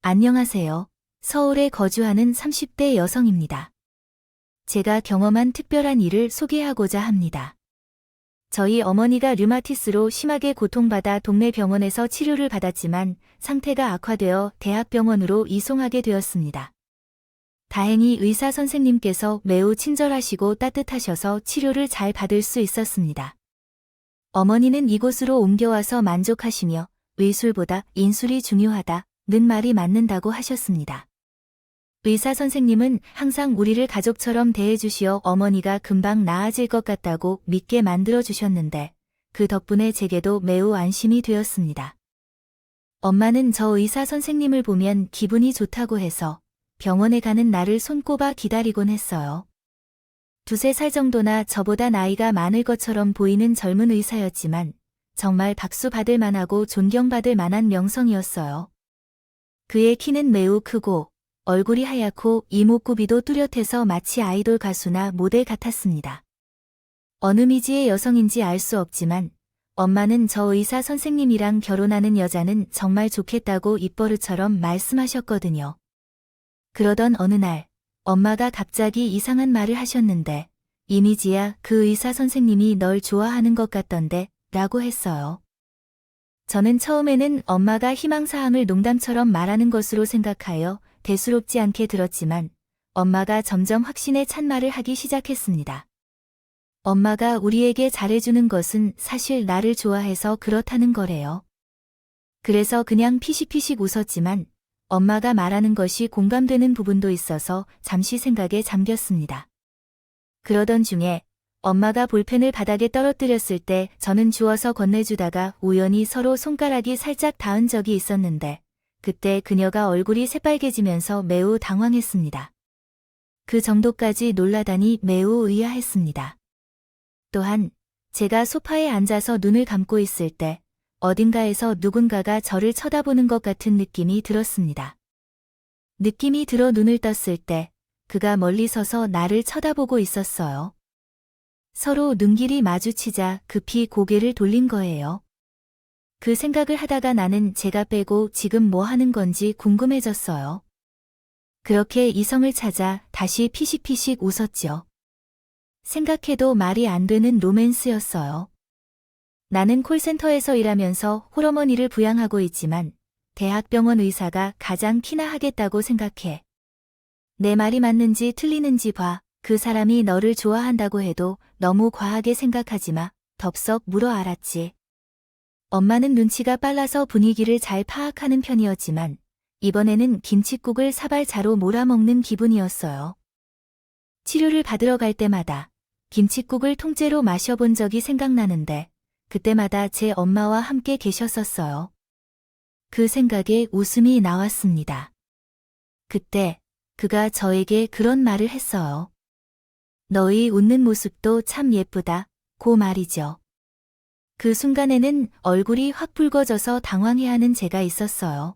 안녕하세요. 서울에 거주하는 30대 여성입니다. 제가 경험한 특별한 일을 소개하고자 합니다. 저희 어머니가 류마티스로 심하게 고통받아 동네 병원에서 치료를 받았지만 상태가 악화되어 대학병원으로 이송하게 되었습니다. 다행히 의사 선생님께서 매우 친절하시고 따뜻하셔서 치료를 잘 받을 수 있었습니다. 어머니는 이곳으로 옮겨와서 만족하시며 의술보다 인술이 중요하다는 말이 맞는다고 하셨습니다. 의사 선생님은 항상 우리를 가족처럼 대해주시어 어머니가 금방 나아질 것 같다고 믿게 만들어주셨는데 그 덕분에 제게도 매우 안심이 되었습니다. 엄마는 저 의사 선생님을 보면 기분이 좋다고 해서 병원에 가는 날을 손꼽아 기다리곤 했어요. 2~3살 정도나 저보다 나이가 많을 것처럼 보이는 젊은 의사였지만 정말 박수 받을 만하고 존경받을 만한 명성이었어요. 그의 키는 매우 크고 얼굴이 하얗고 이목구비도 뚜렷해서 마치 아이돌 가수나 모델 같았습니다. 어느 미지의 여성인지 알 수 없지만 엄마는 저 의사 선생님이랑 결혼하는 여자는 정말 좋겠다고 입버릇처럼 말씀하셨거든요. 그러던 어느 날 엄마가 갑자기 이상한 말을 하셨는데 이미지야 그 의사 선생님이 널 좋아하는 것 같던데 라고 했어요. 저는 처음에는 엄마가 희망사항을 농담처럼 말하는 것으로 생각하여 대수롭지 않게 들었지만 엄마가 점점 확신에 찬 말을 하기 시작했습니다. 엄마가 우리에게 잘해주는 것은 사실 나를 좋아해서 그렇다는 거래요. 그래서 그냥 피식피식 웃었지만 엄마가 말하는 것이 공감되는 부분도 있어서 잠시 생각에 잠겼습니다. 그러던 중에 엄마가 볼펜을 바닥에 떨어뜨렸을 때 저는 주워서 건네주다가 우연히 서로 손가락이 살짝 닿은 적이 있었는데 그때 그녀가 얼굴이 새빨개지면서 매우 당황했습니다. 그 정도까지 놀라다니 매우 의아했습니다. 또한 제가 소파에 앉아서 눈을 감고 있을 때 어딘가에서 누군가가 저를 쳐다보는 것 같은 느낌이 들었습니다. 느낌이 들어 눈을 떴을 때 그가 멀리 서서 나를 쳐다보고 있었어요. 서로 눈길이 마주치자 급히 고개를 돌린 거예요. 그 생각을 하다가 나는 제가 빼고 지금 뭐 하는 건지 궁금해졌어요. 그렇게 이성을 찾아 다시 피식피식 웃었죠. 생각해도 말이 안 되는 로맨스였어요. 나는 콜센터에서 일하면서 홀어머니를 부양하고 있지만 대학병원 의사가 가장 키나 하겠다고 생각해. 내 말이 맞는지 틀리는지 봐. 그 사람이 너를 좋아한다고 해도 너무 과하게 생각하지 마. 덥석 물어 알았지. 엄마는 눈치가 빨라서 분위기를 잘 파악하는 편이었지만 이번에는 김칫국을 사발자로 몰아먹는 기분이었어요. 치료를 받으러 갈 때마다 김칫국을 통째로 마셔본 적이 생각나는데 그때마다 제 엄마와 함께 계셨었어요. 그 생각에 웃음이 나왔습니다. 그때 그가 저에게 그런 말을 했어요. 너희 웃는 모습도 참 예쁘다. 고 말이죠. 그 순간에는 얼굴이 확 붉어져서 당황해하는 제가 있었어요.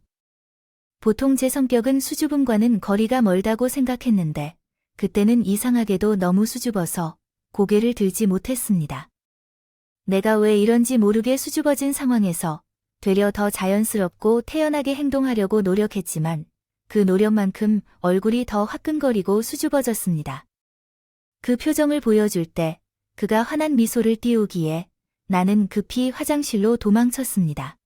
보통 제 성격은 수줍음과는 거리가 멀다고 생각했는데 그때는 이상하게도 너무 수줍어서 고개를 들지 못했습니다. 내가 왜 이런지 모르게 수줍어진 상황에서 되려 더 자연스럽고 태연하게 행동하려고 노력했지만 그 노력만큼 얼굴이 더 화끈거리고 수줍어졌습니다. 그 표정을 보여줄 때 그가 환한 미소를 띄우기에 나는 급히 화장실로 도망쳤습니다.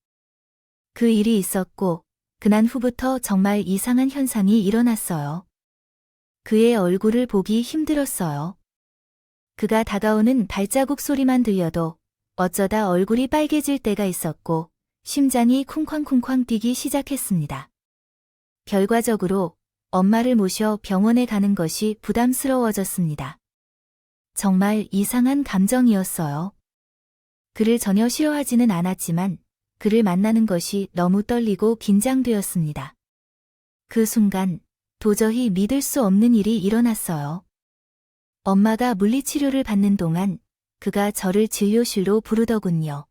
그 일이 있었고 그날 후부터 정말 이상한 현상이 일어났어요. 그의 얼굴을 보기 힘들었어요. 그가 다가오는 발자국 소리만 들려도 어쩌다 얼굴이 빨개질 때가 있었고 심장이 쿵쾅쿵쾅 뛰기 시작했습니다. 결과적으로 엄마를 모셔 병원에 가는 것이 부담스러워졌습니다. 정말 이상한 감정이었어요. 그를 전혀 싫어하지는 않았지만 그를 만나는 것이 너무 떨리고 긴장되었습니다. 그 순간 도저히 믿을 수 없는 일이 일어났어요. 엄마가 물리치료를 받는 동안 그가 저를 진료실로 부르더군요.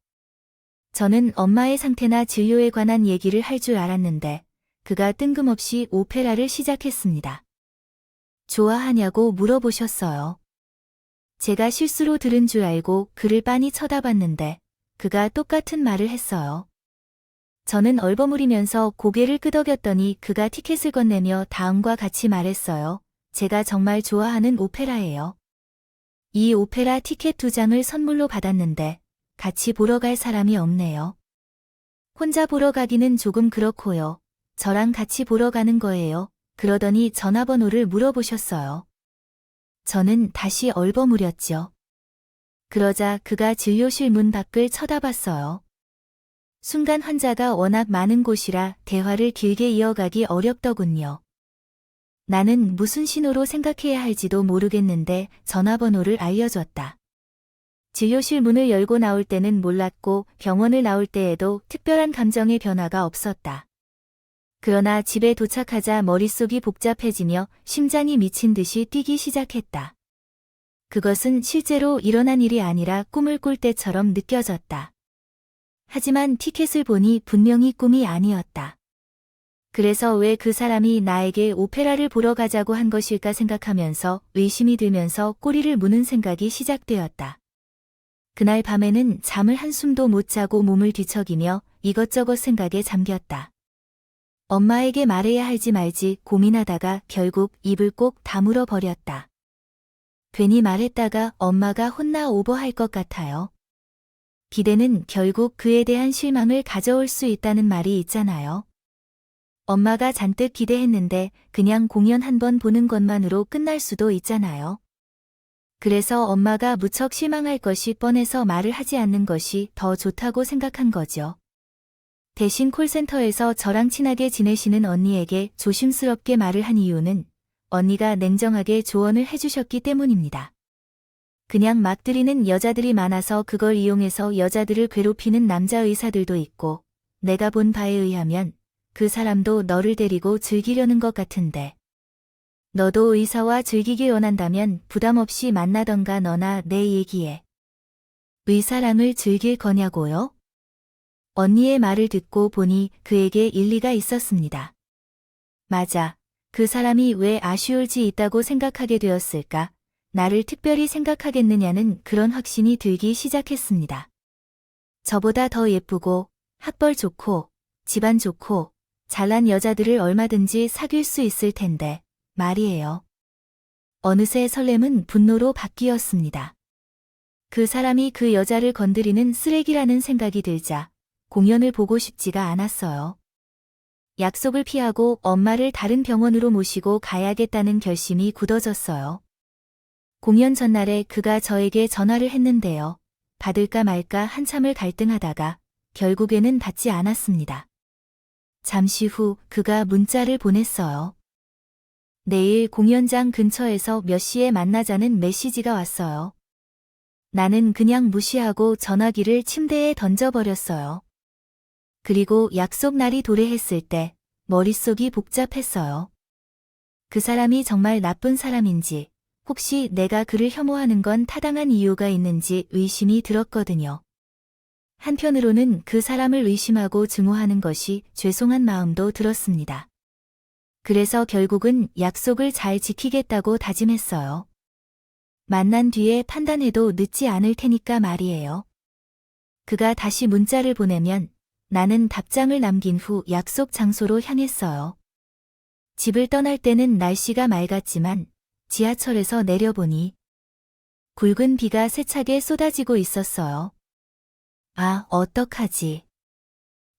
저는 엄마의 상태나 진료에 관한 얘기를 할 줄 알았는데 그가 뜬금없이 오페라를 시작했습니다. 좋아하냐고 물어보셨어요. 제가 실수로 들은 줄 알고 그를 빤히 쳐다봤는데 그가 똑같은 말을 했어요. 저는 얼버무리면서 고개를 끄덕였더니 그가 티켓을 건네며 다음과 같이 말했어요. 제가 정말 좋아하는 오페라예요. 이 오페라 티켓 2장을 선물로 받았는데 같이 보러 갈 사람이 없네요. 혼자 보러 가기는 조금 그렇고요. 저랑 같이 보러 가는 거예요. 그러더니 전화번호를 물어보셨어요. 저는 다시 얼버무렸죠. 그러자 그가 진료실 문 밖을 쳐다봤어요. 순간 환자가 워낙 많은 곳이라 대화를 길게 이어가기 어렵더군요. 나는 무슨 신호로 생각해야 할지도 모르겠는데 전화번호를 알려줬다. 진료실 문을 열고 나올 때는 몰랐고 병원을 나올 때에도 특별한 감정의 변화가 없었다. 그러나 집에 도착하자 머릿속이 복잡해지며 심장이 미친 듯이 뛰기 시작했다. 그것은 실제로 일어난 일이 아니라 꿈을 꿀 때처럼 느껴졌다. 하지만 티켓을 보니 분명히 꿈이 아니었다. 그래서 왜 그 사람이 나에게 오페라를 보러 가자고 한 것일까 생각하면서 의심이 들면서 꼬리를 무는 생각이 시작되었다. 그날 밤에는 잠을 한숨도 못 자고 몸을 뒤척이며 이것저것 생각에 잠겼다. 엄마에게 말해야 할지 말지 고민하다가 결국 입을 꼭 다물어 버렸다. 괜히 말했다가 엄마가 혼나 오버할 것 같아요. 기대는 결국 그에 대한 실망을 가져올 수 있다는 말이 있잖아요. 엄마가 잔뜩 기대했는데 그냥 공연 한 번 보는 것만으로 끝날 수도 있잖아요. 그래서 엄마가 무척 실망할 것이 뻔해서 말을 하지 않는 것이 더 좋다고 생각한 거죠. 대신 콜센터에서 저랑 친하게 지내시는 언니에게 조심스럽게 말을 한 이유는 언니가 냉정하게 조언을 해주셨기 때문입니다. 그냥 막 들이는 여자들이 많아서 그걸 이용해서 여자들을 괴롭히는 남자 의사들도 있고 내가 본 바에 의하면 그 사람도 너를 데리고 즐기려는 것 같은데 너도 의사와 즐기길 원한다면 부담 없이 만나던가 너나 내 얘기에 의사랑을 즐길 거냐고요? 언니의 말을 듣고 보니 그에게 일리가 있었습니다. 맞아. 그 사람이 왜 아쉬울지 있다고 생각하게 되었을까? 나를 특별히 생각하겠느냐는 그런 확신이 들기 시작했습니다. 저보다 더 예쁘고 학벌 좋고 집안 좋고 잘난 여자들을 얼마든지 사귈 수 있을 텐데 말이에요. 어느새 설렘은 분노로 바뀌었습니다. 그 사람이 그 여자를 건드리는 쓰레기라는 생각이 들자 공연을 보고 싶지가 않았어요. 약속을 피하고 엄마를 다른 병원으로 모시고 가야겠다는 결심이 굳어졌어요. 공연 전날에 그가 저에게 전화를 했는데요. 받을까 말까 한참을 갈등하다가 결국에는 받지 않았습니다. 잠시 후 그가 문자를 보냈어요. 내일 공연장 근처에서 몇 시에 만나자는 메시지가 왔어요. 나는 그냥 무시하고 전화기를 침대에 던져버렸어요. 그리고 약속 날이 도래했을 때 머릿속이 복잡했어요. 그 사람이 정말 나쁜 사람인지 혹시 내가 그를 혐오하는 건 타당한 이유가 있는지 의심이 들었거든요. 한편으로는 그 사람을 의심하고 증오하는 것이 죄송한 마음도 들었습니다. 그래서 결국은 약속을 잘 지키겠다고 다짐했어요. 만난 뒤에 판단해도 늦지 않을 테니까 말이에요. 그가 다시 문자를 보내면 나는 답장을 남긴 후 약속 장소로 향했어요. 집을 떠날 때는 날씨가 맑았지만 지하철에서 내려보니 굵은 비가 세차게 쏟아지고 있었어요. 아, 어떡하지?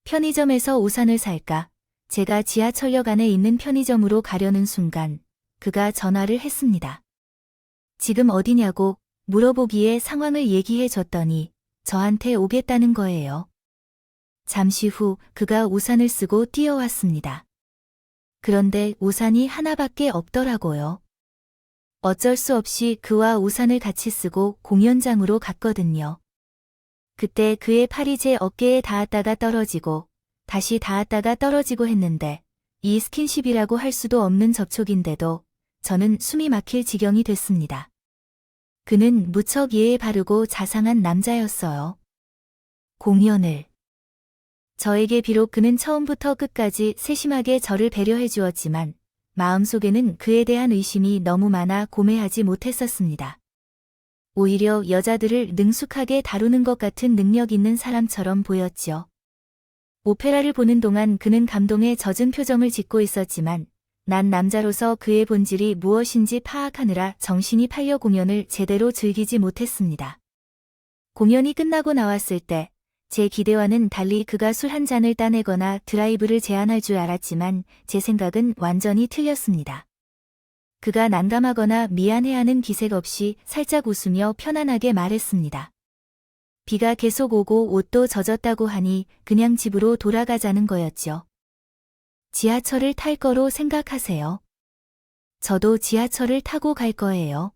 편의점에서 우산을 살까? 제가 지하철역 안에 있는 편의점으로 가려는 순간 그가 전화를 했습니다. 지금 어디냐고 물어보기에 상황을 얘기해 줬더니 저한테 오겠다는 거예요. 잠시 후 그가 우산을 쓰고 뛰어왔습니다. 그런데 우산이 하나밖에 없더라고요. 어쩔 수 없이 그와 우산을 같이 쓰고 공연장으로 갔거든요. 그때 그의 팔이 제 어깨에 닿았다가 떨어지고 다시 닿았다가 떨어지고 했는데 이 스킨십이라고 할 수도 없는 접촉인데도 저는 숨이 막힐 지경이 됐습니다. 그는 무척 예의 바르고 자상한 남자였어요. 공연을. 저에게 비록 그는 처음부터 끝까지 세심하게 저를 배려해 주었지만 마음속에는 그에 대한 의심이 너무 많아 고매하지 못했었습니다. 오히려 여자들을 능숙하게 다루는 것 같은 능력 있는 사람처럼 보였죠. 오페라를 보는 동안 그는 감동에 젖은 표정을 짓고 있었지만 난 남자로서 그의 본질이 무엇인지 파악하느라 정신이 팔려 공연을 제대로 즐기지 못했습니다. 공연이 끝나고 나왔을 때 제 기대와는 달리 그가 술 한 잔을 따내거나 드라이브를 제안할 줄 알았지만 제 생각은 완전히 틀렸습니다. 그가 난감하거나 미안해하는 기색 없이 살짝 웃으며 편안하게 말했습니다. 비가 계속 오고 옷도 젖었다고 하니 그냥 집으로 돌아가자는 거였죠. 지하철을 탈 거로 생각하세요. 저도 지하철을 타고 갈 거예요.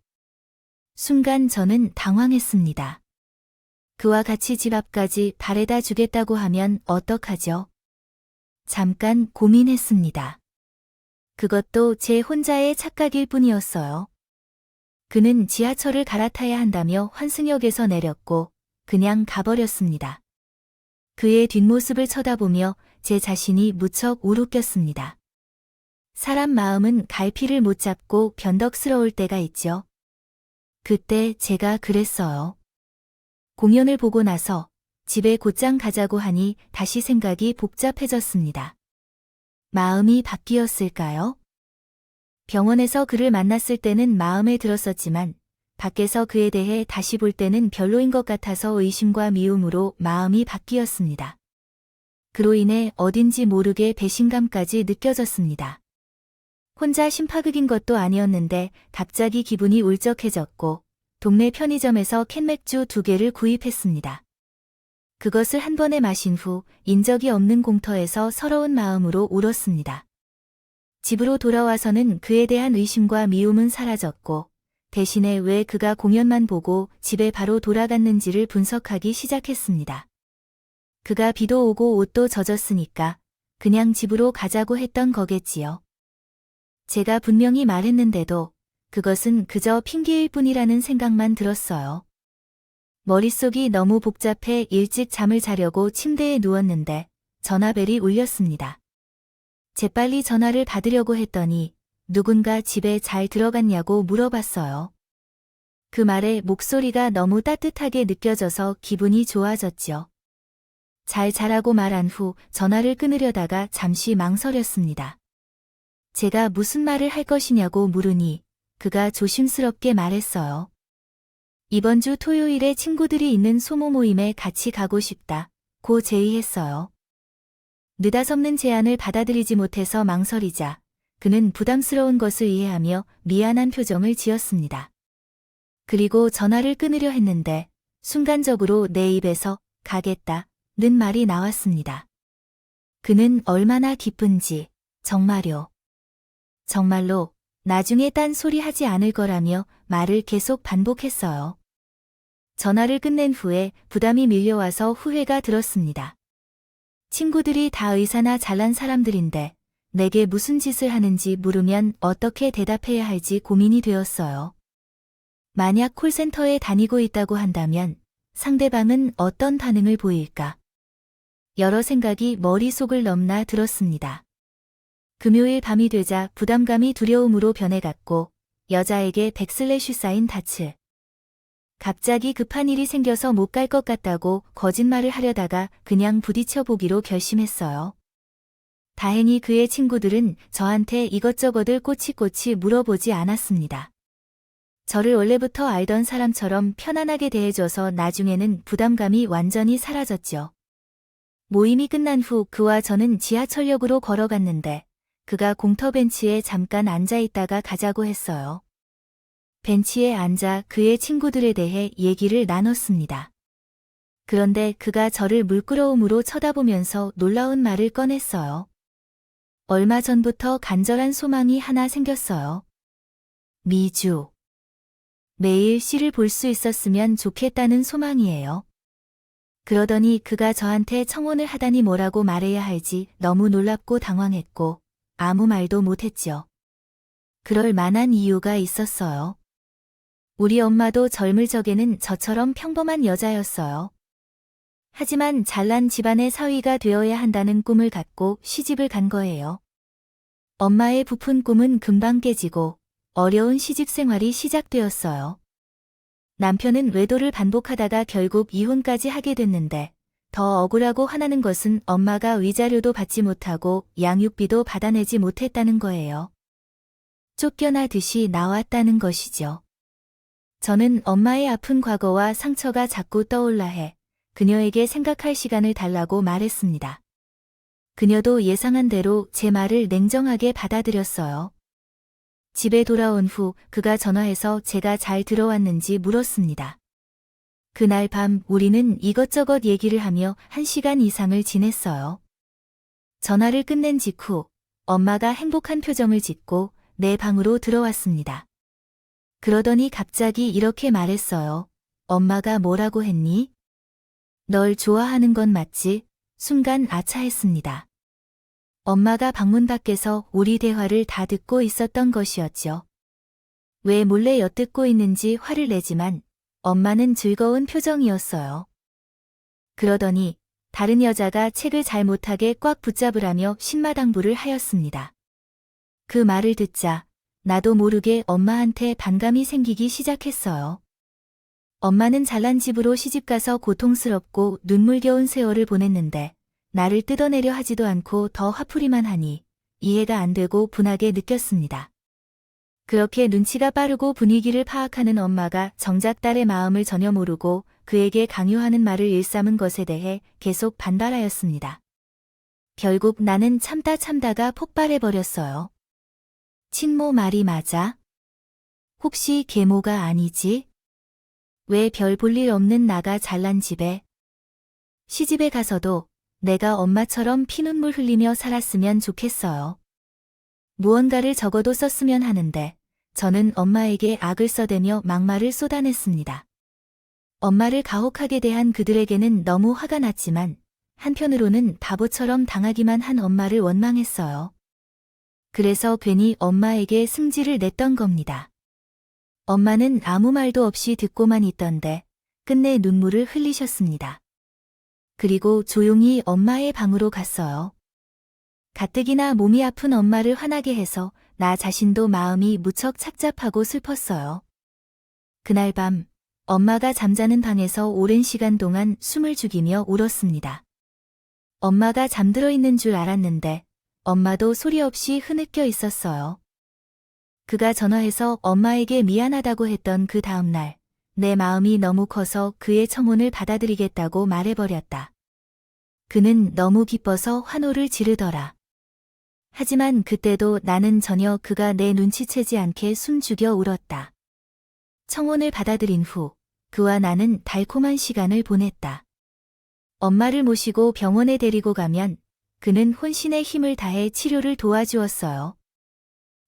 순간 저는 당황했습니다. 그와 같이 집 앞까지 바래다 주겠다고 하면 어떡하죠? 잠깐 고민했습니다. 그것도 제 혼자의 착각일 뿐이었어요. 그는 지하철을 갈아타야 한다며 환승역에서 내렸고 그냥 가버렸습니다. 그의 뒷모습을 쳐다보며 제 자신이 무척 우습겼습니다. 사람 마음은 갈피를 못 잡고 변덕스러울 때가 있죠. 그때 제가 그랬어요. 공연을 보고 나서 집에 곧장 가자고 하니 다시 생각이 복잡해졌습니다. 마음이 바뀌었을까요? 병원에서 그를 만났을 때는 마음에 들었었지만 밖에서 그에 대해 다시 볼 때는 별로인 것 같아서 의심과 미움으로 마음이 바뀌었습니다. 그로 인해 어딘지 모르게 배신감까지 느껴졌습니다. 혼자 심파극인 것도 아니었는데 갑자기 기분이 울적해졌고 동네 편의점에서 캔맥주 2개를 구입했습니다. 그것을 한 번에 마신 후 인적이 없는 공터에서 서러운 마음으로 울었습니다. 집으로 돌아와서는 그에 대한 의심과 미움은 사라졌고 대신에 왜 그가 공연만 보고 집에 바로 돌아갔는지를 분석하기 시작했습니다. 그가 비도 오고 옷도 젖었으니까 그냥 집으로 가자고 했던 거겠지요. 제가 분명히 말했는데도 그것은 그저 핑계일 뿐이라는 생각만 들었어요. 머릿속이 너무 복잡해 일찍 잠을 자려고 침대에 누웠는데 전화벨이 울렸습니다. 재빨리 전화를 받으려고 했더니 누군가 집에 잘 들어갔냐고 물어봤어요. 그 말에 목소리가 너무 따뜻하게 느껴져서 기분이 좋아졌죠. 잘 자라고 말한 후 전화를 끊으려다가 잠시 망설였습니다. 제가 무슨 말을 할 것이냐고 물으니 그가 조심스럽게 말했어요. 이번 주 토요일에 친구들이 있는 소모 모임에 같이 가고 싶다. 고 제의했어요. 느닷없는 제안을 받아들이지 못해서 망설이자 그는 부담스러운 것을 이해하며 미안한 표정을 지었습니다. 그리고 전화를 끊으려 했는데 순간적으로 내 입에서 가겠다는 말이 나왔습니다. 그는 얼마나 기쁜지 정말요. 정말로 나중에 딴 소리 하지 않을 거라며 말을 계속 반복했어요. 전화를 끝낸 후에 부담이 밀려와서 후회가 들었습니다. 친구들이 다 의사나 잘난 사람들인데 내게 무슨 짓을 하는지 물으면 어떻게 대답해야 할지 고민이 되었어요. 만약 콜센터에 다니고 있다고 한다면 상대방은 어떤 반응을 보일까? 여러 생각이 머릿속을 넘나 들었습니다. 금요일 밤이 되자 부담감이 두려움으로 변해갔고 여자에게 백슬래시 쌓인 다츠. 갑자기 급한 일이 생겨서 못 갈 것 같다고 거짓말을 하려다가 그냥 부딪혀 보기로 결심했어요. 다행히 그의 친구들은 저한테 이것저것을 꼬치꼬치 물어보지 않았습니다. 저를 원래부터 알던 사람처럼 편안하게 대해줘서 나중에는 부담감이 완전히 사라졌죠. 모임이 끝난 후 그와 저는 지하철역으로 걸어갔는데 그가 공터 벤치에 잠깐 앉아있다가 가자고 했어요. 벤치에 앉아 그의 친구들에 대해 얘기를 나눴습니다. 그런데 그가 저를 물끄러움으로 쳐다보면서 놀라운 말을 꺼냈어요. 얼마 전부터 간절한 소망이 하나 생겼어요. 미주. 매일 씨를 볼 수 있었으면 좋겠다는 소망이에요. 그러더니 그가 저한테 청혼을 하다니 뭐라고 말해야 할지 너무 놀랍고 당황했고 아무 말도 못했죠. 그럴 만한 이유가 있었어요. 우리 엄마도 젊을 적에는 저처럼 평범한 여자였어요. 하지만 잘난 집안의 사위가 되어야 한다는 꿈을 갖고 시집을 간 거예요. 엄마의 부푼 꿈은 금방 깨지고 어려운 시집 생활이 시작되었어요. 남편은 외도를 반복하다가 결국 이혼까지 하게 됐는데 더 억울하고 화나는 것은 엄마가 위자료도 받지 못하고 양육비도 받아내지 못했다는 거예요. 쫓겨나듯이 나왔다는 것이죠. 저는 엄마의 아픈 과거와 상처가 자꾸 떠올라 해 그녀에게 생각할 시간을 달라고 말했습니다. 그녀도 예상한 대로 제 말을 냉정하게 받아들였어요. 집에 돌아온 후 그가 전화해서 제가 잘 들어왔는지 물었습니다. 그날 밤 우리는 이것저것 얘기를 하며 1시간 이상을 지냈어요. 전화를 끝낸 직후 엄마가 행복한 표정을 짓고 내 방으로 들어왔습니다. 그러더니 갑자기 이렇게 말했어요. 엄마가 뭐라고 했니? 널 좋아하는 건 맞지? 순간 아차했습니다. 엄마가 방문 밖에서 우리 대화를 다 듣고 있었던 것이었죠. 왜 몰래 엿듣고 있는지 화를 내지만 엄마는 즐거운 표정이었어요. 그러더니 다른 여자가 책을 잘 못하게 꽉 붙잡으라며 신마당부를 하였습니다. 그 말을 듣자 나도 모르게 엄마한테 반감이 생기기 시작했어요. 엄마는 잘난 집으로 시집가서 고통스럽고 눈물겨운 세월을 보냈는데 나를 뜯어내려 하지도 않고 더 화풀이만 하니 이해가 안 되고 분하게 느꼈습니다. 그렇게 눈치가 빠르고 분위기를 파악하는 엄마가 정작 딸의 마음을 전혀 모르고 그에게 강요하는 말을 일삼은 것에 대해 계속 반발하였습니다. 결국 나는 참다가 폭발해버렸어요. 친모 말이 맞아? 혹시 계모가 아니지? 왜 별 볼 일 없는 나가 잘난 집에? 시집에 가서도 내가 엄마처럼 피눈물 흘리며 살았으면 좋겠어요. 무언가를 적어도 썼으면 하는데 저는 엄마에게 악을 써대며 막말을 쏟아냈습니다. 엄마를 가혹하게 대한 그들에게는 너무 화가 났지만 한편으로는 바보처럼 당하기만 한 엄마를 원망했어요. 그래서 괜히 엄마에게 승질을 냈던 겁니다. 엄마는 아무 말도 없이 듣고만 있던데 끝내 눈물을 흘리셨습니다. 그리고 조용히 엄마의 방으로 갔어요. 가뜩이나 몸이 아픈 엄마를 화나게 해서 나 자신도 마음이 무척 착잡하고 슬펐어요. 그날 밤 엄마가 잠자는 방에서 오랜 시간 동안 숨을 죽이며 울었습니다. 엄마가 잠들어 있는 줄 알았는데 엄마도 소리 없이 흐느껴 있었어요. 그가 전화해서 엄마에게 미안하다고 했던 그 다음날 내 마음이 너무 커서 그의 청혼을 받아들이겠다고 말해버렸다. 그는 너무 기뻐서 환호를 지르더라. 하지만 그때도 나는 전혀 그가 내 눈치채지 않게 숨죽여 울었다. 청혼을 받아들인 후 그와 나는 달콤한 시간을 보냈다. 엄마를 모시고 병원에 데리고 가면 그는 혼신의 힘을 다해 치료를 도와주었어요.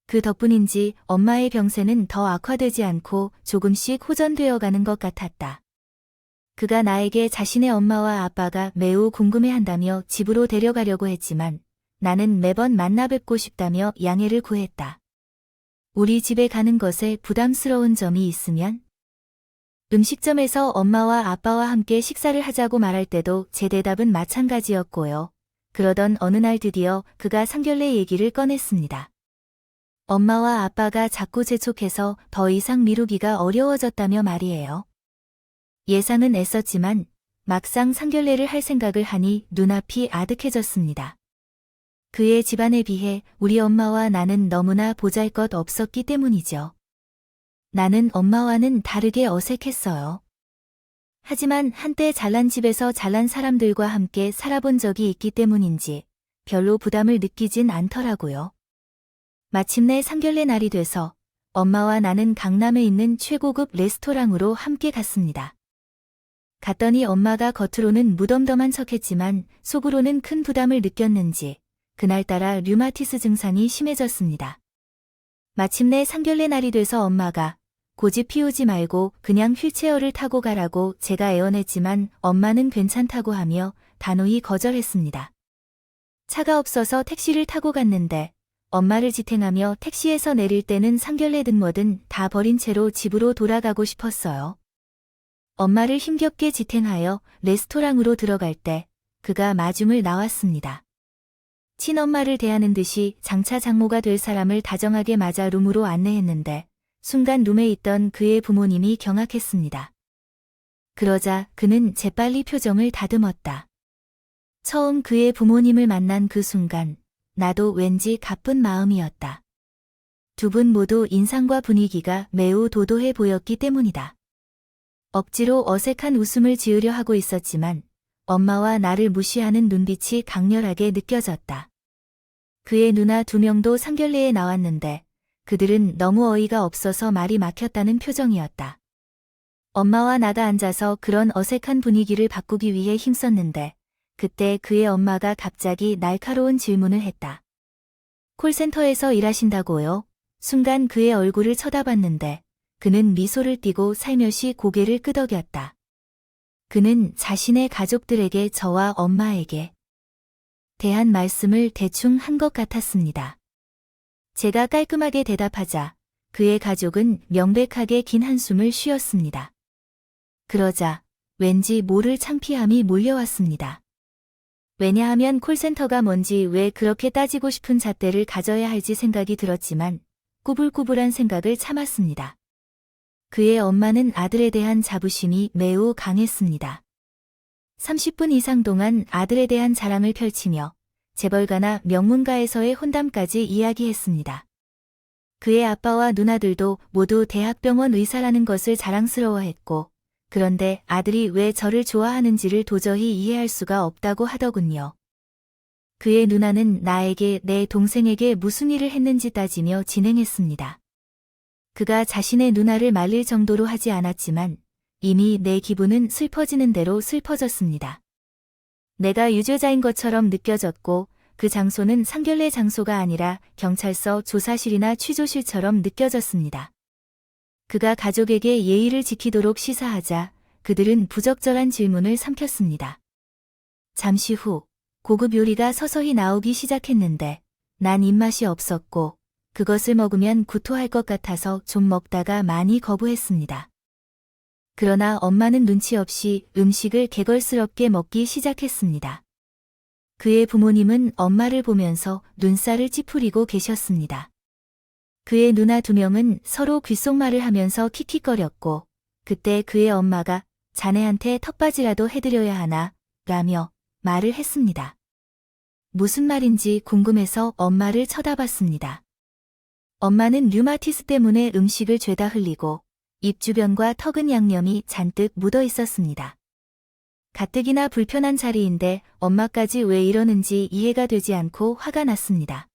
그 덕분인지 엄마의 병세는 더 악화되지 않고 조금씩 호전되어 가는 것 같았다. 그가 나에게 자신의 엄마와 아빠가 매우 궁금해한다며 집으로 데려가려고 했지만 나는 매번 만나 뵙고 싶다며 양해를 구했다. 우리 집에 가는 것에 부담스러운 점이 있으면? 음식점에서 엄마와 아빠와 함께 식사를 하자고 말할 때도 제 대답은 마찬가지였고요. 그러던 어느 날 드디어 그가 상견례 얘기를 꺼냈습니다. 엄마와 아빠가 자꾸 재촉해서 더 이상 미루기가 어려워졌다며 말이에요. 예상은 애썼지만 막상 상견례를 할 생각을 하니 눈앞이 아득해졌습니다. 그의 집안에 비해 우리 엄마와 나는 너무나 보잘것 없었기 때문이죠. 나는 엄마와는 다르게 어색했어요. 하지만 한때 잘난 집에서 잘난 사람들과 함께 살아본 적이 있기 때문인지 별로 부담을 느끼진 않더라고요. 마침내 상견례 날이 돼서 엄마와 나는 강남에 있는 최고급 레스토랑으로 함께 갔습니다. 갔더니 엄마가 겉으로는 무덤덤한 척했지만 속으로는 큰 부담을 느꼈는지 그날따라 류마티스 증상이 심해졌습니다. 마침내 상견례 날이 돼서 엄마가 고집 피우지 말고 그냥 휠체어를 타고 가라고 제가 애원했지만 엄마는 괜찮다고 하며 단호히 거절했습니다. 차가 없어서 택시를 타고 갔는데 엄마를 지탱하며 택시에서 내릴 때는 상견례든 뭐든 다 버린 채로 집으로 돌아가고 싶었어요. 엄마를 힘겹게 지탱하여 레스토랑으로 들어갈 때 그가 마중을 나왔습니다. 친엄마를 대하는 듯이 장차 장모가 될 사람을 다정하게 맞아 룸으로 안내했는데 순간 룸에 있던 그의 부모님이 경악했습니다. 그러자 그는 재빨리 표정을 다듬었다. 처음 그의 부모님을 만난 그 순간 나도 왠지 가쁜 마음이었다. 두 분 모두 인상과 분위기가 매우 도도해 보였기 때문이다. 억지로 어색한 웃음을 지으려 하고 있었지만 엄마와 나를 무시하는 눈빛이 강렬하게 느껴졌다. 그의 누나 두 명도 상견례에 나왔는데 그들은 너무 어이가 없어서 말이 막혔다는 표정이었다. 엄마와 나가 앉아서 그런 어색한 분위기를 바꾸기 위해 힘썼는데 그때 그의 엄마가 갑자기 날카로운 질문을 했다. 콜센터에서 일하신다고요? 순간 그의 얼굴을 쳐다봤는데 그는 미소를 띠고 살며시 고개를 끄덕였다. 그는 자신의 가족들에게 저와 엄마에게 대한 말씀을 대충 한 것 같았습니다. 제가 깔끔하게 대답하자 그의 가족은 명백하게 긴 한숨을 쉬었습니다. 그러자 왠지 모를 창피함이 몰려왔습니다. 왜냐하면 콜센터가 뭔지 왜 그렇게 따지고 싶은 잣대를 가져야 할지 생각이 들었지만 꾸불꾸불한 생각을 참았습니다. 그의 엄마는 아들에 대한 자부심이 매우 강했습니다. 30분 이상 동안 아들에 대한 자랑을 펼치며 재벌가나 명문가에서의 혼담까지 이야기했습니다. 그의 아빠와 누나들도 모두 대학병원 의사라는 것을 자랑스러워했고 그런데 아들이 왜 저를 좋아하는지를 도저히 이해할 수가 없다고 하더군요. 그의 누나는 나에게 내 동생에게 무슨 일을 했는지 따지며 진행했습니다. 그가 자신의 누나를 말릴 정도로 하지 않았지만 이미 내 기분은 슬퍼지는 대로 슬퍼졌습니다. 내가 유죄자인 것처럼 느껴졌고 그 장소는 상견례 장소가 아니라 경찰서 조사실이나 취조실처럼 느껴졌습니다. 그가 가족에게 예의를 지키도록 시사하자 그들은 부적절한 질문을 삼켰습니다. 잠시 후 고급 요리가 서서히 나오기 시작했는데 난 입맛이 없었고 그것을 먹으면 구토할 것 같아서 좀 먹다가 많이 거부했습니다. 그러나 엄마는 눈치 없이 음식을 개걸스럽게 먹기 시작했습니다. 그의 부모님은 엄마를 보면서 눈살을 찌푸리고 계셨습니다. 그의 누나 두 명은 서로 귓속말을 하면서 킥킥거렸고 그때 그의 엄마가 자네한테 턱받이라도 해드려야 하나 라며 말을 했습니다. 무슨 말인지 궁금해서 엄마를 쳐다봤습니다. 엄마는 류마티스 때문에 음식을 죄다 흘리고 입 주변과 턱은 양념이 잔뜩 묻어 있었습니다. 가뜩이나 불편한 자리인데 엄마까지 왜 이러는지 이해가 되지 않고 화가 났습니다.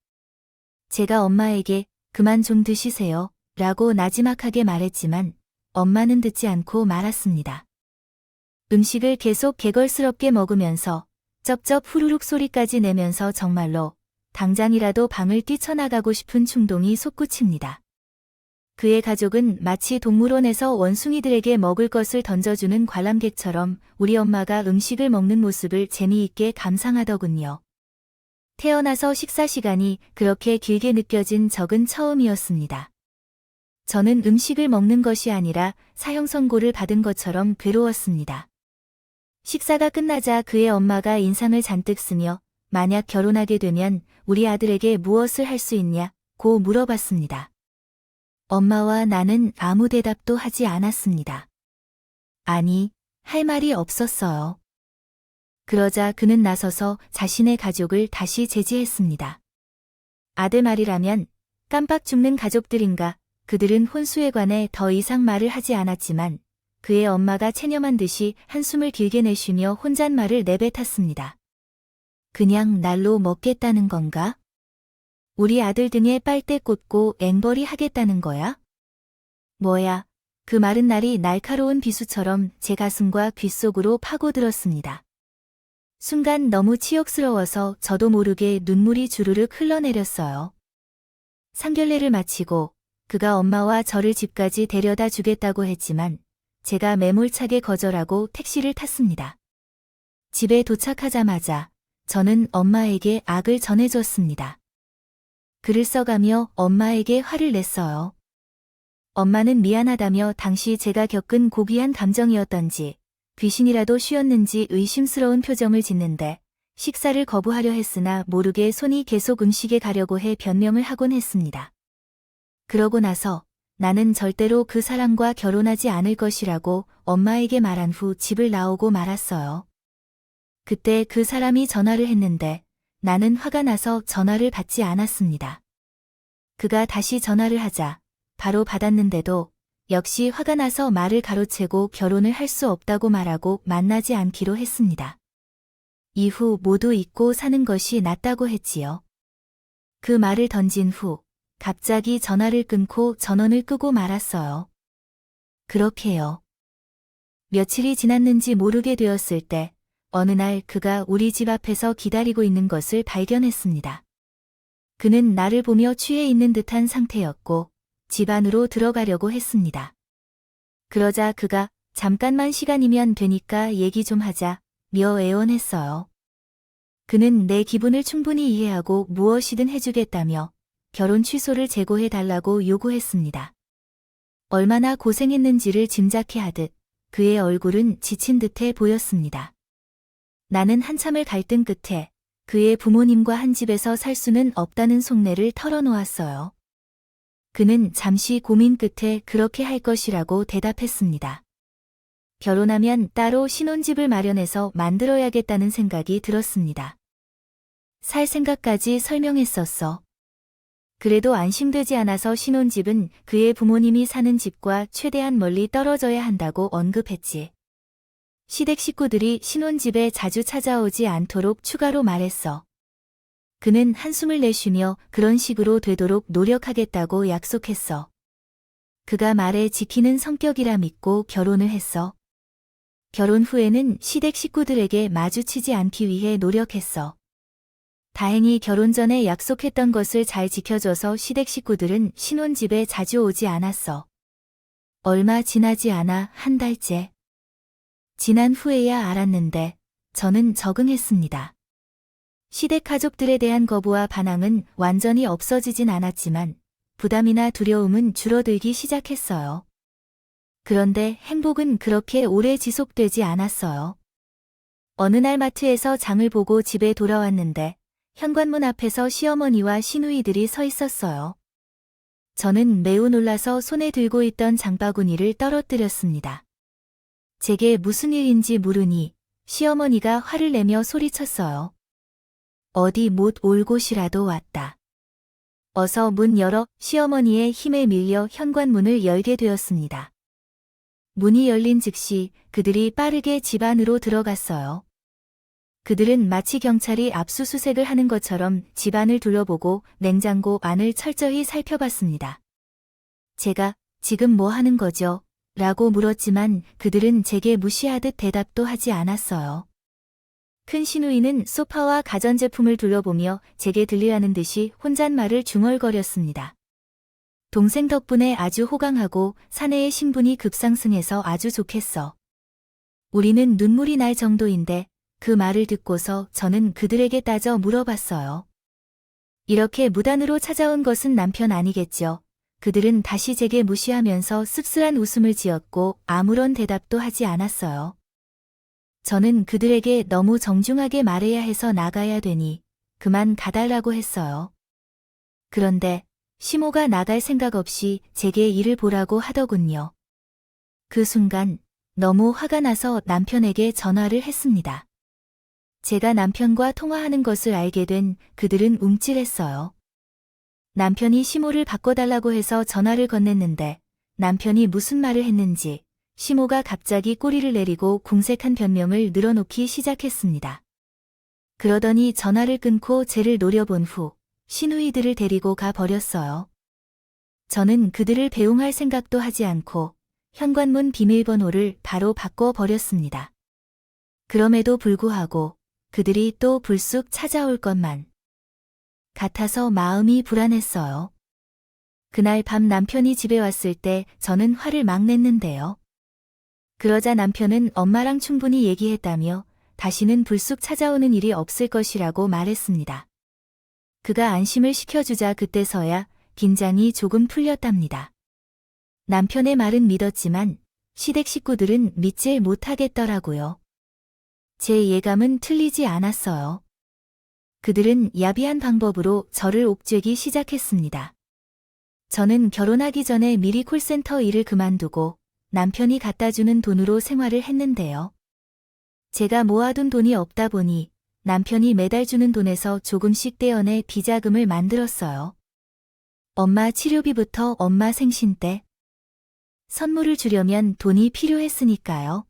제가 엄마에게 그만 좀 드시세요 라고 나지막하게 말했지만 엄마는 듣지 않고 말았습니다. 음식을 계속 개걸스럽게 먹으면서 쩝쩝 후루룩 소리까지 내면서 정말로 당장이라도 방을 뛰쳐나가고 싶은 충동이 솟구칩니다. 그의 가족은 마치 동물원에서 원숭이들에게 먹을 것을 던져주는 관람객처럼 우리 엄마가 음식을 먹는 모습을 재미있게 감상하더군요. 태어나서 식사 시간이 그렇게 길게 느껴진 적은 처음이었습니다. 저는 음식을 먹는 것이 아니라 사형 선고를 받은 것처럼 괴로웠습니다. 식사가 끝나자 그의 엄마가 인상을 잔뜩 쓰며 만약 결혼하게 되면 우리 아들에게 무엇을 할 수 있냐고 물어봤습니다. 엄마와 나는 아무 대답도 하지 않았습니다. 아니, 할 말이 없었어요. 그러자 그는 나서서 자신의 가족을 다시 제지했습니다. 아들 말이라면 깜빡 죽는 가족들인가 그들은 혼수에 관해 더 이상 말을 하지 않았지만 그의 엄마가 체념한 듯이 한숨을 길게 내쉬며 혼잣말을 내뱉었습니다. 그냥 날로 먹겠다는 건가? 우리 아들 등에 빨대 꽂고 앵벌이 하겠다는 거야? 뭐야, 그 말은 날이 날카로운 비수처럼 제 가슴과 귓속으로 파고들었습니다. 순간 너무 치욕스러워서 저도 모르게 눈물이 주르륵 흘러내렸어요. 상견례를 마치고 그가 엄마와 저를 집까지 데려다 주겠다고 했지만 제가 매몰차게 거절하고 택시를 탔습니다. 집에 도착하자마자 저는 엄마에게 악을 전해줬습니다. 글을 써가며 엄마에게 화를 냈어요. 엄마는 미안하다며 당시 제가 겪은 고귀한 감정이었던지 귀신이라도 쉬었는지 의심스러운 표정을 짓는데 식사를 거부하려 했으나 모르게 손이 계속 음식에 가려고 해 변명을 하곤 했습니다. 그러고 나서 나는 절대로 그 사람과 결혼하지 않을 것이라고 엄마에게 말한 후 집을 나오고 말았어요. 그때 그 사람이 전화를 했는데 나는 화가 나서 전화를 받지 않았습니다. 그가 다시 전화를 하자 바로 받았는데도 역시 화가 나서 말을 가로채고 결혼을 할 수 없다고 말하고 만나지 않기로 했습니다. 이후 모두 잊고 사는 것이 낫다고 했지요. 그 말을 던진 후 갑자기 전화를 끊고 전원을 끄고 말았어요. 그렇게요. 며칠이 지났는지 모르게 되었을 때 어느 날 그가 우리 집 앞에서 기다리고 있는 것을 발견했습니다. 그는 나를 보며 취해 있는 듯한 상태였고 집 안으로 들어가려고 했습니다. 그러자 그가 잠깐만 시간이면 되니까 얘기 좀 하자 며 애원했어요. 그는 내 기분을 충분히 이해하고 무엇이든 해주겠다며 결혼 취소를 재고해달라고 요구했습니다. 얼마나 고생했는지를 짐작해 하듯 그의 얼굴은 지친 듯해 보였습니다. 나는 한참을 갈등 끝에 그의 부모님과 한 집에서 살 수는 없다는 속내를 털어놓았어요. 그는 잠시 고민 끝에 그렇게 할 것이라고 대답했습니다. 결혼하면 따로 신혼집을 마련해서 만들어야겠다는 생각이 들었습니다. 살 생각까지 설명했었어. 그래도 안심되지 않아서 신혼집은 그의 부모님이 사는 집과 최대한 멀리 떨어져야 한다고 언급했지. 시댁 식구들이 신혼집에 자주 찾아오지 않도록 추가로 말했어. 그는 한숨을 내쉬며 그런 식으로 되도록 노력하겠다고 약속했어. 그가 말에 지키는 성격이라 믿고 결혼을 했어. 결혼 후에는 시댁 식구들에게 마주치지 않기 위해 노력했어. 다행히 결혼 전에 약속했던 것을 잘 지켜줘서 시댁 식구들은 신혼집에 자주 오지 않았어. 얼마 지나지 않아 한 달째. 지난 후에야 알았는데 저는 적응했습니다. 시댁 가족들에 대한 거부와 반항은 완전히 없어지진 않았지만 부담이나 두려움은 줄어들기 시작했어요. 그런데 행복은 그렇게 오래 지속되지 않았어요. 어느 날 마트에서 장을 보고 집에 돌아왔는데 현관문 앞에서 시어머니와 시누이들이 서 있었어요. 저는 매우 놀라서 손에 들고 있던 장바구니를 떨어뜨렸습니다. 제게 무슨 일인지 물으니 시어머니가 화를 내며 소리쳤어요. 어디 못 올 곳이라도 왔다. 어서 문 열어. 시어머니의 힘에 밀려 현관문을 열게 되었습니다. 문이 열린 즉시 그들이 빠르게 집 안으로 들어갔어요. 그들은 마치 경찰이 압수수색을 하는 것처럼 집 안을 둘러보고 냉장고 안을 철저히 살펴봤습니다. 제가 지금 뭐 하는 거죠? 라고 물었지만 그들은 제게 무시하듯 대답도 하지 않았어요. 큰 시누이는 소파와 가전제품을 둘러보며 제게 들리라는 듯이 혼잣말을 중얼거렸습니다. 동생 덕분에 아주 호강하고 사내의 신분이 급상승해서 아주 좋겠어. 우리는 눈물이 날 정도인데 그 말을 듣고서 저는 그들에게 따져 물어봤어요. 이렇게 무단으로 찾아온 것은 남편 아니겠죠? 그들은 다시 제게 무시하면서 씁쓸한 웃음을 지었고 아무런 대답도 하지 않았어요. 저는 그들에게 너무 정중하게 말해야 해서 나가야 되니 그만 가달라고 했어요. 그런데 시모가 나갈 생각 없이 제게 일을 보라고 하더군요. 그 순간 너무 화가 나서 남편에게 전화를 했습니다. 제가 남편과 통화하는 것을 알게 된 그들은 움찔했어요. 남편이 시모를 바꿔달라고 해서 전화를 건넸는데 남편이 무슨 말을 했는지 시모가 갑자기 꼬리를 내리고 궁색한 변명을 늘어놓기 시작했습니다. 그러더니 전화를 끊고 쟤를 노려본 후 시누이들을 데리고 가 버렸어요. 저는 그들을 배웅할 생각도 하지 않고 현관문 비밀번호를 바로 바꿔버렸습니다. 그럼에도 불구하고 그들이 또 불쑥 찾아올 것만 같아서 마음이 불안했어요. 그날 밤 남편이 집에 왔을 때 저는 화를 막 냈는데요. 그러자 남편은 엄마랑 충분히 얘기했다며 다시는 불쑥 찾아오는 일이 없을 것이라고 말했습니다. 그가 안심을 시켜주자 그때서야 긴장이 조금 풀렸답니다. 남편의 말은 믿었지만 시댁 식구들은 믿질 못하겠더라고요. 제 예감은 틀리지 않았어요. 그들은 야비한 방법으로 저를 옥죄기 시작했습니다. 저는 결혼하기 전에 미리 콜센터 일을 그만두고 남편이 갖다주는 돈으로 생활을 했는데요. 제가 모아둔 돈이 없다 보니 남편이 매달 주는 돈에서 조금씩 떼어내 비자금을 만들었어요. 엄마 치료비부터 엄마 생신 때 선물을 주려면 돈이 필요했으니까요.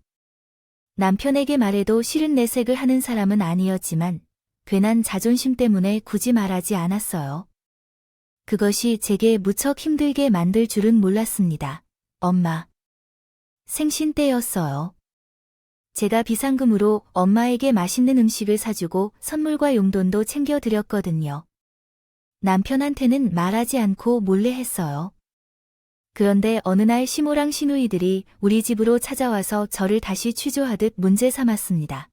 남편에게 말해도 싫은 내색을 하는 사람은 아니었지만 괜한 자존심 때문에 굳이 말하지 않았어요. 그것이 제게 무척 힘들게 만들 줄은 몰랐습니다. 엄마 생신 때였어요. 제가 비상금으로 엄마에게 맛있는 음식을 사주고 선물과 용돈도 챙겨드렸거든요. 남편한테는 말하지 않고 몰래 했어요. 그런데 어느 날 시모랑 시누이들이 우리 집으로 찾아와서 저를 다시 취조하듯 문제 삼았습니다.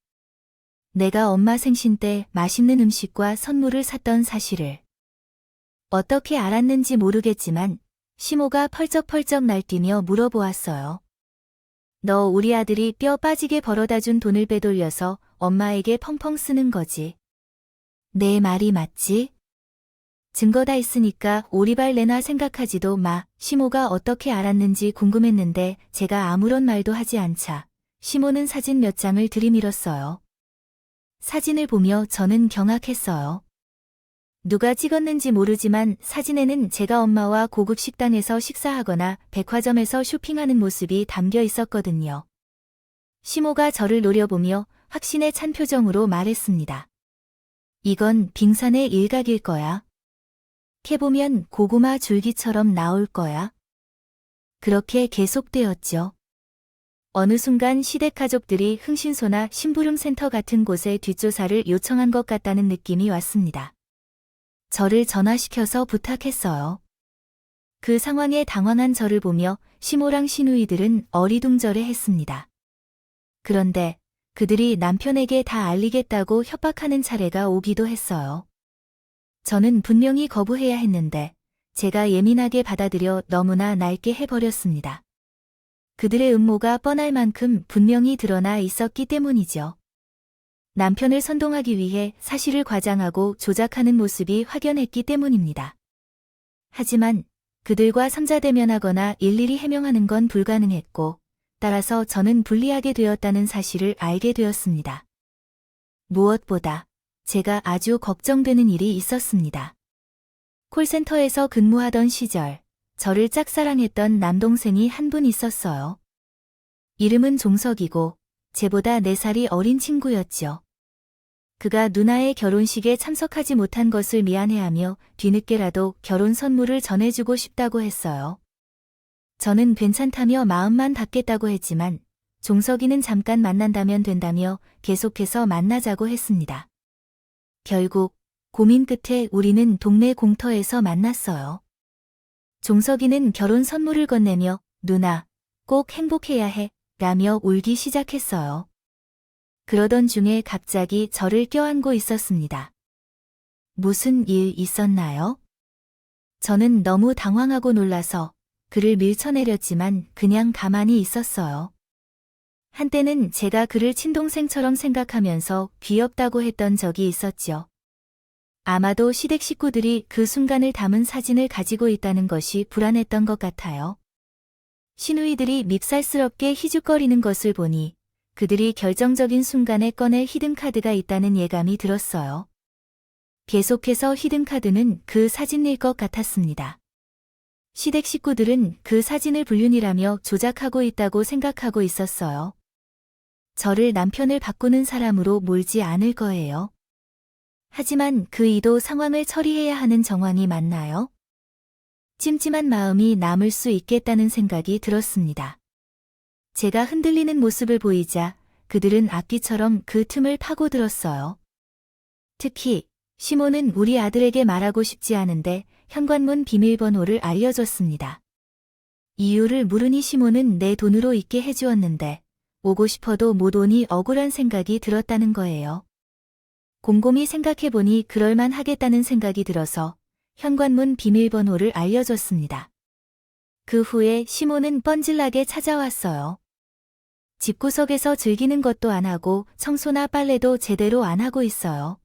내가 엄마 생신 때 맛있는 음식과 선물을 샀던 사실을. 어떻게 알았는지 모르겠지만 시모가 펄쩍펄쩍 날뛰며 물어보았어요. 너 우리 아들이 뼈 빠지게 벌어다 준 돈을 빼돌려서 엄마에게 펑펑 쓰는 거지. 내 말이 맞지? 증거 다 있으니까 오리발 내놔 생각하지도 마. 시모가 어떻게 알았는지 궁금했는데 제가 아무런 말도 하지 않자 시모는 사진 몇 장을 들이밀었어요. 사진을 보며 저는 경악했어요. 누가 찍었는지 모르지만 사진에는 제가 엄마와 고급 식당에서 식사하거나 백화점에서 쇼핑하는 모습이 담겨 있었거든요. 시모가 저를 노려보며 확신에 찬 표정으로 말했습니다. 이건 빙산의 일각일 거야. 캐보면 고구마 줄기처럼 나올 거야. 그렇게 계속되었죠. 어느 순간 시댁 가족들이 흥신소나 심부름센터 같은 곳에 뒷조사를 요청한 것 같다는 느낌이 왔습니다. 저를 전화시켜서 부탁했어요. 그 상황에 당황한 저를 보며 시모랑 시누이들은 어리둥절해했습니다. 그런데 그들이 남편에게 다 알리겠다고 협박하는 차례가 오기도 했어요. 저는 분명히 거부해야 했는데 제가 예민하게 받아들여 너무나 낡게 해버렸습니다. 그들의 음모가 뻔할 만큼 분명히 드러나 있었기 때문이죠. 남편을 선동하기 위해 사실을 과장하고 조작하는 모습이 확연했기 때문입니다. 하지만 그들과 삼자대면하거나 일일이 해명하는 건 불가능했고 따라서 저는 불리하게 되었다는 사실을 알게 되었습니다. 무엇보다 제가 아주 걱정되는 일이 있었습니다. 콜센터에서 근무하던 시절 저를 짝사랑했던 남동생이 한 분 있었어요. 이름은 종석이고 제보다 4살이 어린 친구였죠. 그가 누나의 결혼식에 참석하지 못한 것을 미안해하며 뒤늦게라도 결혼 선물을 전해주고 싶다고 했어요. 저는 괜찮다며 마음만 받겠다고 했지만 종석이는 잠깐 만난다면 된다며 계속해서 만나자고 했습니다. 결국 고민 끝에 우리는 동네 공터에서 만났어요. 종석이는 결혼 선물을 건네며 누나, 꼭 행복해야 해 라며 울기 시작했어요. 그러던 중에 갑자기 저를 껴안고 있었습니다. 무슨 일 있었나요? 저는 너무 당황하고 놀라서 그를 밀쳐내렸지만 그냥 가만히 있었어요. 한때는 제가 그를 친동생처럼 생각하면서 귀엽다고 했던 적이 있었죠. 아마도 시댁 식구들이 그 순간을 담은 사진을 가지고 있다는 것이 불안했던 것 같아요. 시누이들이 밉살스럽게 희죽거리는 것을 보니 그들이 결정적인 순간에 꺼낼 히든카드가 있다는 예감이 들었어요. 계속해서 히든카드는 그 사진일 것 같았습니다. 시댁 식구들은 그 사진을 불륜이라며 조작하고 있다고 생각하고 있었어요. 저를 남편을 바꾸는 사람으로 몰지 않을 거예요. 하지만 그 이도 상황을 처리해야 하는 정황이 맞나요? 찜찜한 마음이 남을 수 있겠다는 생각이 들었습니다. 제가 흔들리는 모습을 보이자 그들은 악기처럼 그 틈을 파고들었어요. 특히 시모는 우리 아들에게 말하고 싶지 않은데 현관문 비밀번호를 알려줬습니다. 이유를 물으니 시모는 내 돈으로 있게 해주었는데 오고 싶어도 못 오니 억울한 생각이 들었다는 거예요. 곰곰이 생각해보니 그럴만 하겠다는 생각이 들어서 현관문 비밀번호를 알려줬습니다. 그 후에 시모는 뻔질나게 찾아왔어요. 집구석에서 즐기는 것도 안 하고 청소나 빨래도 제대로 안 하고 있어요.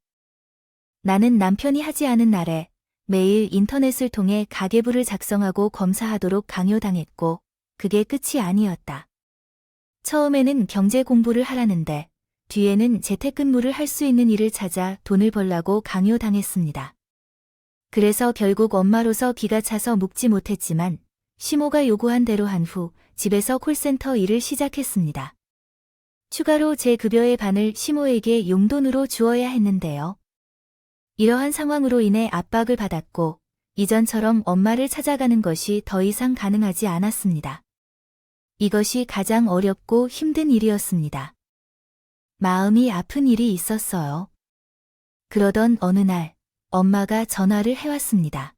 나는 남편이 하지 않은 날에 매일 인터넷을 통해 가계부를 작성하고 검사하도록 강요당했고 그게 끝이 아니었다. 처음에는 경제 공부를 하라는데 뒤에는 재택근무를 할 수 있는 일을 찾아 돈을 벌라고 강요당했습니다. 그래서 결국 엄마로서 기가 차서 묵지 못했지만 시모가 요구한 대로 한 후 집에서 콜센터 일을 시작했습니다. 추가로 제 급여의 반을 시모에게 용돈으로 주어야 했는데요. 이러한 상황으로 인해 압박을 받았고 이전처럼 엄마를 찾아가는 것이 더 이상 가능하지 않았습니다. 이것이 가장 어렵고 힘든 일이었습니다. 마음이 아픈 일이 있었어요. 그러던 어느 날 엄마가 전화를 해왔습니다.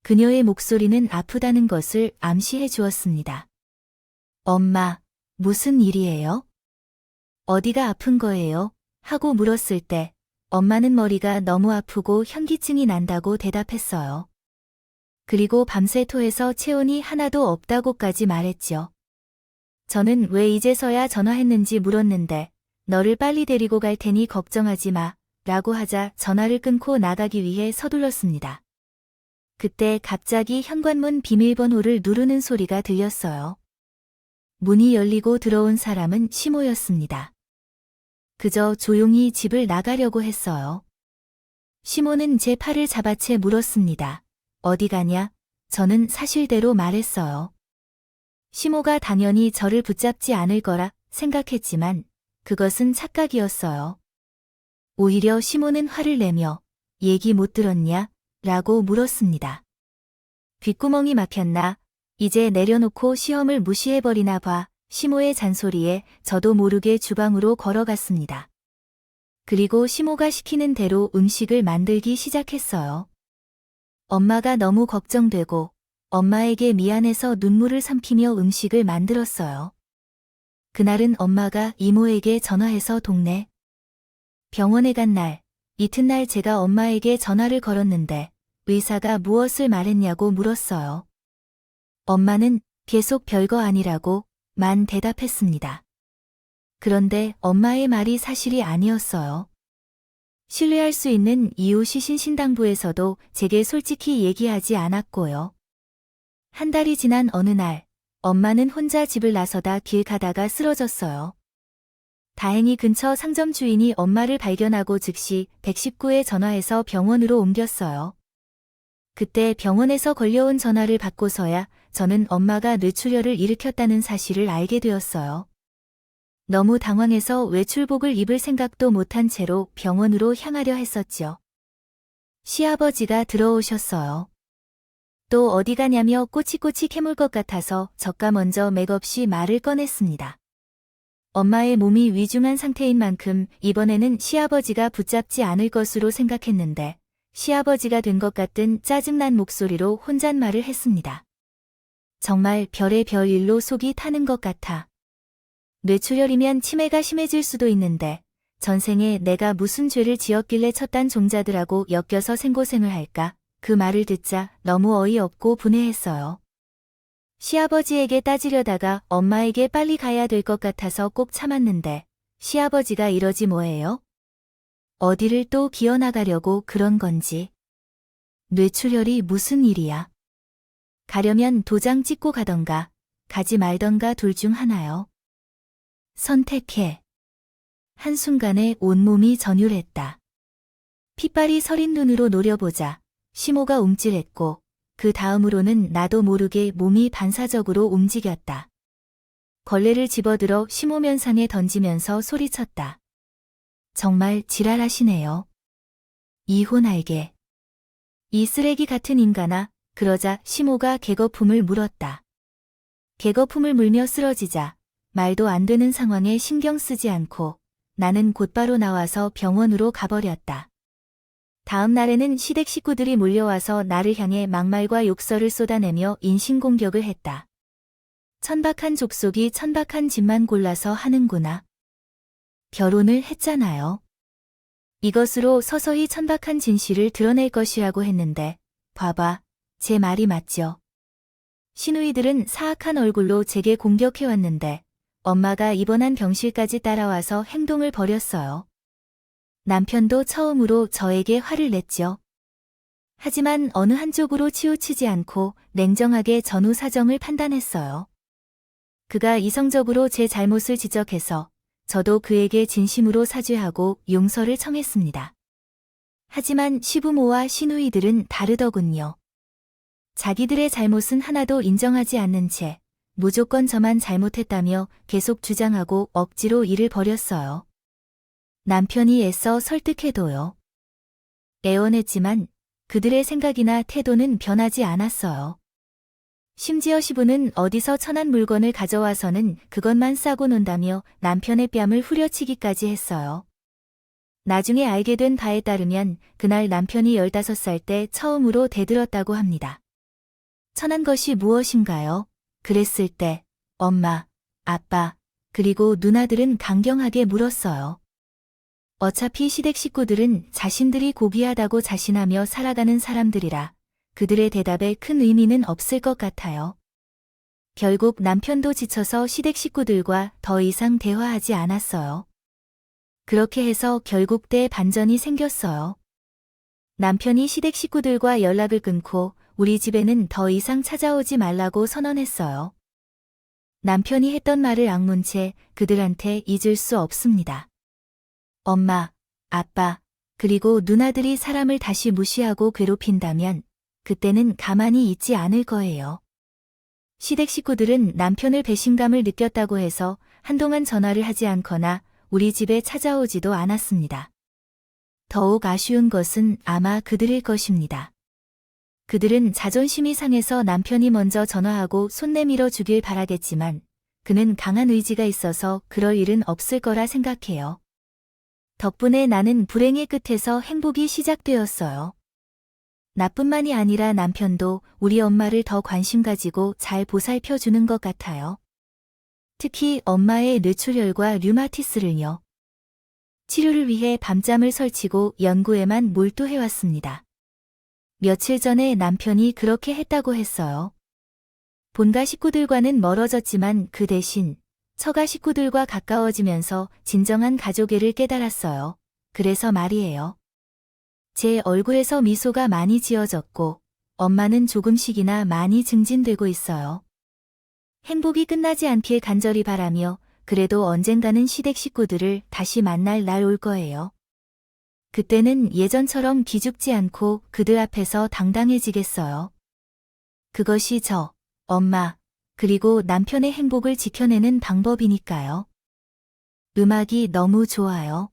그녀의 목소리는 아프다는 것을 암시해 주었습니다. 엄마, 무슨 일이에요? 어디가 아픈 거예요? 하고 물었을 때 엄마는 머리가 너무 아프고 현기증이 난다고 대답했어요. 그리고 밤새 토해서 체온이 하나도 없다고까지 말했죠. 저는 왜 이제서야 전화했는지 물었는데 너를 빨리 데리고 갈 테니 걱정하지 마 라고 하자 전화를 끊고 나가기 위해 서둘렀습니다. 그때 갑자기 현관문 비밀번호를 누르는 소리가 들렸어요. 문이 열리고 들어온 사람은 시모였습니다. 그저 조용히 집을 나가려고 했어요. 시모는 제 팔을 잡아채 물었습니다. 어디 가냐? 저는 사실대로 말했어요. 시모가 당연히 저를 붙잡지 않을 거라 생각했지만 그것은 착각이었어요. 오히려 시모는 화를 내며 얘기 못 들었냐? 라고 물었습니다. 귓구멍이 막혔나? 이제 내려놓고 시험을 무시해버리나 봐. 시모의 잔소리에 저도 모르게 주방으로 걸어갔습니다. 그리고 시모가 시키는 대로 음식을 만들기 시작했어요. 엄마가 너무 걱정되고 엄마에게 미안해서 눈물을 삼키며 음식을 만들었어요. 그날은 엄마가 이모에게 전화해서 동네 병원에 간 날, 이튿날 제가 엄마에게 전화를 걸었는데 의사가 무엇을 말했냐고 물었어요. 엄마는 계속 별거 아니라고 만 대답했습니다. 그런데 엄마의 말이 사실이 아니었어요. 신뢰할 수 있는 이웃이신 신당부에서도 제게 솔직히 얘기하지 않았고요. 한 달이 지난 어느 날, 엄마는 혼자 집을 나서다 길 가다가 쓰러졌어요. 다행히 근처 상점 주인이 엄마를 발견하고 즉시 119에 전화해서 병원으로 옮겼어요. 그때 병원에서 걸려온 전화를 받고서야 저는 엄마가 뇌출혈을 일으켰다는 사실을 알게 되었어요. 너무 당황해서 외출복을 입을 생각도 못한 채로 병원으로 향하려 했었죠. 시아버지가 들어오셨어요. 또 어디 가냐며 꼬치꼬치 캐물 것 같아서 저가 먼저 맥없이 말을 꺼냈습니다. 엄마의 몸이 위중한 상태인 만큼 이번에는 시아버지가 붙잡지 않을 것으로 생각했는데 시아버지가 된 것 같은 짜증난 목소리로 혼잣말을 했습니다. 정말 별의 별 일로 속이 타는 것 같아. 뇌출혈이면 치매가 심해질 수도 있는데 전생에 내가 무슨 죄를 지었길래 쳤단 종자들하고 엮여서 생고생을 할까? 그 말을 듣자 너무 어이없고 분해했어요. 시아버지에게 따지려다가 엄마에게 빨리 가야 될 것 같아서 꼭 참았는데 시아버지가 이러지 뭐예요? 어디를 또 기어나가려고 그런 건지. 뇌출혈이 무슨 일이야? 가려면 도장 찍고 가던가 가지 말던가 둘 중 하나요. 선택해. 한순간에 온몸이 전율했다. 핏발이 서린 눈으로 노려보자 시모가 움찔했고 그 다음으로는 나도 모르게 몸이 반사적으로 움직였다. 걸레를 집어들어 시모 면상에 던지면서 소리쳤다. 정말 지랄하시네요. 이혼할게. 이 쓰레기 같은 인간아. 그러자 시모가 개거품을 물었다. 개거품을 물며 쓰러지자 말도 안 되는 상황에 신경 쓰지 않고 나는 곧바로 나와서 병원으로 가버렸다. 다음 날에는 시댁 식구들이 몰려와서 나를 향해 막말과 욕설을 쏟아내며 인신공격을 했다. 천박한 족속이 천박한 집만 골라서 하는구나. 결혼을 했잖아요. 이것으로 서서히 천박한 진실을 드러낼 것이라고 했는데 봐봐, 제 말이 맞죠. 시누이들은 사악한 얼굴로 제게 공격해왔는데 엄마가 입원한 병실까지 따라와서 행동을 벌였어요. 남편도 처음으로 저에게 화를 냈죠. 하지만 어느 한쪽으로 치우치지 않고 냉정하게 전후 사정을 판단했어요. 그가 이성적으로 제 잘못을 지적해서 저도 그에게 진심으로 사죄하고 용서를 청했습니다. 하지만 시부모와 시누이들은 다르더군요. 자기들의 잘못은 하나도 인정하지 않는 채 무조건 저만 잘못했다며 계속 주장하고 억지로 일을 벌였어요. 남편이 애써 설득해도요. 애원했지만 그들의 생각이나 태도는 변하지 않았어요. 심지어 시부는 어디서 천한 물건을 가져와서는 그것만 싸고 논다며 남편의 뺨을 후려치기까지 했어요. 나중에 알게 된 바에 따르면 그날 남편이 15살 때 처음으로 대들었다고 합니다. 천한 것이 무엇인가요? 그랬을 때 엄마, 아빠, 그리고 누나들은 강경하게 물었어요. 어차피 시댁 식구들은 자신들이 고귀하다고 자신하며 살아가는 사람들이라 그들의 대답에 큰 의미는 없을 것 같아요. 결국 남편도 지쳐서 시댁 식구들과 더 이상 대화하지 않았어요. 그렇게 해서 결국 대반전이 생겼어요. 남편이 시댁 식구들과 연락을 끊고 우리 집에는 더 이상 찾아오지 말라고 선언했어요. 남편이 했던 말을 악문 채 그들한테 잊을 수 없습니다. 엄마, 아빠, 그리고 누나들이 사람을 다시 무시하고 괴롭힌다면 그때는 가만히 있지 않을 거예요. 시댁 식구들은 남편을 배신감을 느꼈다고 해서 한동안 전화를 하지 않거나 우리 집에 찾아오지도 않았습니다. 더욱 아쉬운 것은 아마 그들일 것입니다. 그들은 자존심이 상해서 남편이 먼저 전화하고 손 내밀어 주길 바라겠지만 그는 강한 의지가 있어서 그럴 일은 없을 거라 생각해요. 덕분에 나는 불행의 끝에서 행복이 시작되었어요. 나뿐만이 아니라 남편도 우리 엄마를 더 관심 가지고 잘 보살펴 주는 것 같아요. 특히 엄마의 뇌출혈과 류마티스를요. 치료를 위해 밤잠을 설치고 연구에만 몰두해왔습니다. 며칠 전에 남편이 그렇게 했다고 했어요. 본가 식구들과는 멀어졌지만 그 대신 처가 식구들과 가까워지면서 진정한 가족애를 깨달았어요. 그래서 말이에요. 제 얼굴에서 미소가 많이 지어졌고 엄마는 조금씩이나 많이 증진되고 있어요. 행복이 끝나지 않길 간절히 바라며 그래도 언젠가는 시댁 식구들을 다시 만날 날 올 거예요. 그때는 예전처럼 기죽지 않고 그들 앞에서 당당해지겠어요. 그것이 저, 엄마, 그리고 남편의 행복을 지켜내는 방법이니까요. 음악이 너무 좋아요.